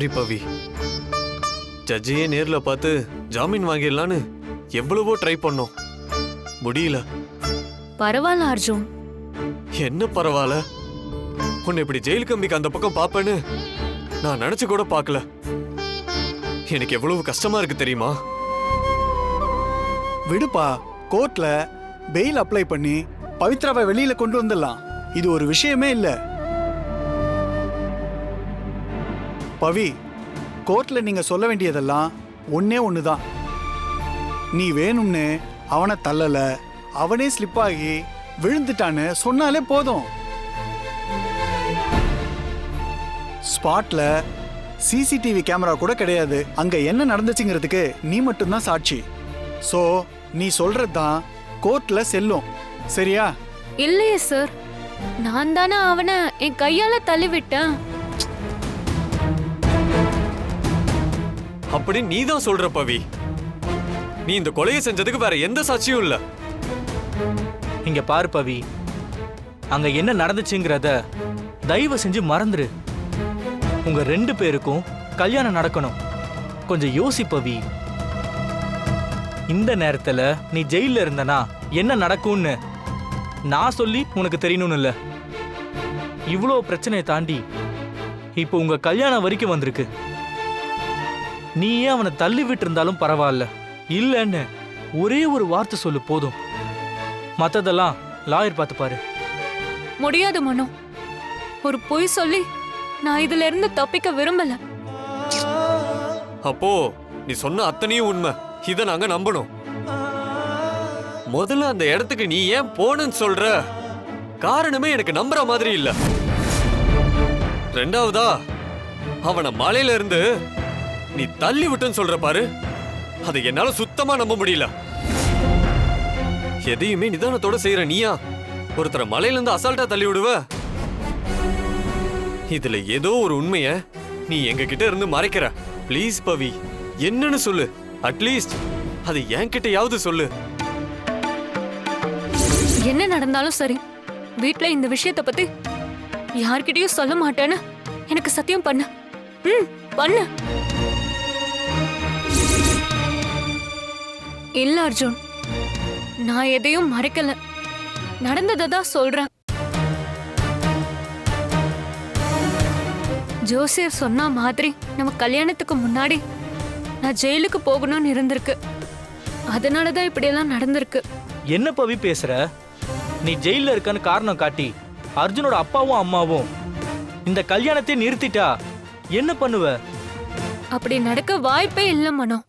Sorry பவி. ஜட்ஜையே நேர்ல பார்த்து ஜாமீன் வாங்கிடலான்னு எவ்வளவோ ட்ரை பண்ணோம், முடியல. பரவாயில்ல அர்ஜுன். என்ன பரவாயில்ல? உன்னை இப்படி ஜெயில் கம்பிக்கு அந்த பக்கம் பாப்பேன்னு நான் நினைச்சு கூட பார்க்கல. எனக்கு எவ்வளவு கஷ்டமா இருக்கு தெரியுமா? விடுப்பா, கோர்ட்ல பெயில் அப்ளை பண்ணி பவித்ராவை வெளியில கொண்டு வந்துடலாம். இது ஒரு விஷயமே இல்ல. பவி, கோர்ட்ல நீங்க சொல்ல வேண்டியதெல்லாம் ஒன்னே ஒண்ணுதான். நீ வேணும்னு அவனை தள்ளல, அவனே ஸ்லிப் ஆகி விழுந்துட்டான்னு சொன்னாலே போதும். ஸ்பாட்ல சிசிடிவி கேமரா கூட கிடையாது. அங்க என்ன நடந்துச்சுங்கிறதுக்கு நீ மட்டும்தான் சாட்சி. சோ நீ சொல்றதுதான் கோர்ட்ல செல்லும், சரியா? இல்லையே சார், நான் தானே அவனை என் கையால தள்ளி விட்டேன். அப்படி நீ தான் சொல்ற பவி. நீ இந்த கொலையை செஞ்சதுக்கு வேற எந்த சாட்சியும் இல்ல. இங்க பாரு பவி, அங்க என்ன நடந்துச்சுங்கிறத தயவு செஞ்சு மறந்துரு. உங்க 2 பேருக்கும் கல்யாணம் நடக்கணும். கொஞ்சம் யோசி பவி. இந்த நேரத்துல நீ ஜெயில இருந்தனா என்ன நடக்கும்னு நான் சொல்லி உனக்கு தெரியணும்னு இல்ல. இவ்வளோ பிரச்சனையை தாண்டி இப்போ உங்க கல்யாணம் வரைக்கும் வந்திருக்கு. நீ ஏன் அவனை தள்ளி விட்டு இருந்தாலும் பரவாயில்ல, இல்லன்னு ஒரே ஒரு வார்த்தை சொல்லு போதும். மத்ததெல்லாம் லாயர் பார்த்து பாரு. முடியாது மனோ. ஒரு பொய் சொல்லி நான் இதுல இருந்து தப்பிக்க விரும்பல. அப்போ நீ சொன்ன அத்தனையும் உண்மை, இத நாங்க நம்பணும். முதல்ல அந்த இடத்துக்கு நீ ஏன் போனன்னு சொல்ற காரணமே எனக்கு நம்புற மாதிரி இல்ல. ரெண்டாவதா, அவனை மலையில இருந்து நீ தள்ளி விட்டுன்னு சொல்ற பாரு, அதை என்னால சுத்தமா நம்ப முடியல. எதையுமே நிதானத்தோட செய்யற நீயா ஒருத்தர மலையில இருந்து அசால்ட்டா தள்ளி விடுவ? இதுல ஏதோ ஒரு உண்மைய நீ எங்க கிட்ட இருந்து மறைக்கிற. ப்ளீஸ் பவி, என்னன்னு சொல்லு. அட்லீஸ்ட் அது என்கிட்டயாவது சொல்லு. என்ன நடந்தாலும் சரி, வீட்ல இந்த விஷயத்தை பத்தி யார்கிட்டயும் சொல்ல மாட்டேன்னு எனக்கு சத்தியம் பண்ணு. பண்ணு. இல்ல அர்ஜுன், நான் எதையும் மறைக்கல, நடந்ததை தான் சொல்றேன். ஜோசியர் சொன்ன மாதிரி நம்ம கல்யாணத்துக்கு முன்னாடி நான் ஜெயிலுக்கு போகணும்னு இருந்திருக்கு. அதனாலதான் இப்படி எல்லாம் நடந்திருக்கு. என்ன பவி பேசுற? நீ ஜெயில இருக்கன்னு காரணம் காட்டி அர்ஜுனோட அப்பாவும் அம்மாவும் இந்த கல்யாணத்தை நிறுத்திட்டா என்ன பண்ணுவ? அப்படி நடக்க வாய்ப்பே இல்ல மனோ.